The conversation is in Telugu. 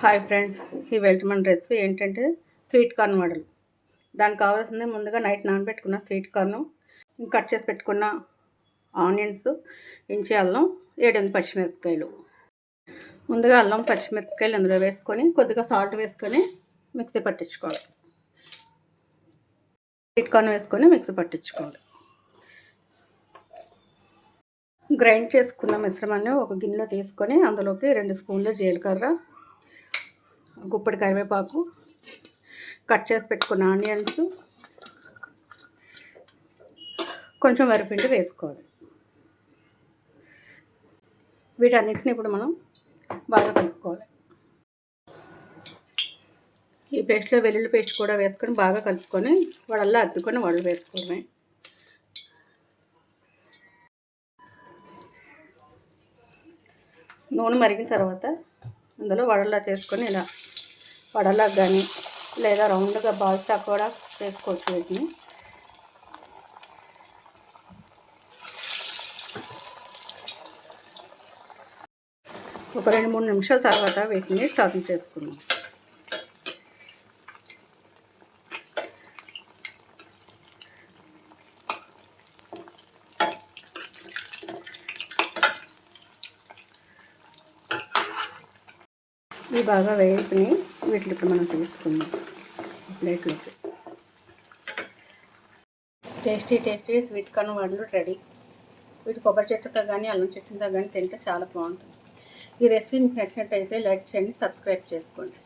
హాయ్ ఫ్రెండ్స్, ఈ వెల్టమన్ రెసిపీ ఏంటంటే స్వీట్ కార్న్ వడలు. దానికి కావాల్సింది ముందుగా నైట్ నానబెట్టుకున్న స్వీట్ కార్ను, కట్ చేసి పెట్టుకున్న ఆనియన్స్, ఇంచి అల్లం, 7 పచ్చిమిరపకాయలు. ముందుగా అల్లం పచ్చిమిరపకాయలు అందులో వేసుకొని కొద్దిగా సాల్ట్ వేసుకొని మిక్సీ పట్టించుకోవాలి. స్వీట్ కార్న్ వేసుకొని మిక్సీ పట్టించుకోవాలి. గ్రైండ్ చేసుకున్న మిశ్రమాన్ని ఒక గిన్నెలో తీసుకొని అందులోకి 2 స్పూన్ల జీలకర్ర, గుప్పడి కరివేపాకు, కట్ చేసి పెట్టుకున్న ఆనియన్స్, కొంచెం వరిపిండి వేసుకోవాలి. వీటన్నిటిని ఇప్పుడు మనం బాగా కలుపుకోవాలి. ఈ పేస్ట్లో వెల్లుల్లి పేస్ట్ కూడా వేసుకొని బాగా కలుపుకొని వడల్లో అద్దుకొని వడలు వేసుకోవడమే. నూనె మరిగిన తర్వాత అందులో వడల్లా చేసుకొని ఇలా వడలా కానీ లేదా రౌండ్గా బాల్సా కూడా చేసుకోవచ్చు. వీటిని ఒక 2-3 నిమిషాల తర్వాత వీటిని టర్న్ చేసుకున్నాం. ఇవి బాగా వేసుకుని వీటిని ఇప్పుడు మనం తీసుకుందాం ప్లేట్లోకి. టేస్టీ స్వీట్ కార్న్ వడలు రెడీ. వీటి కొబ్బరి చెట్టుతో కానీ అల్లం చెట్టుతో కానీ తింటే చాలా బాగుంటుంది. ఈ రెసిపీ మీకు నచ్చినట్టయితే లైక్ చేయండి, సబ్స్క్రైబ్ చేసుకోండి.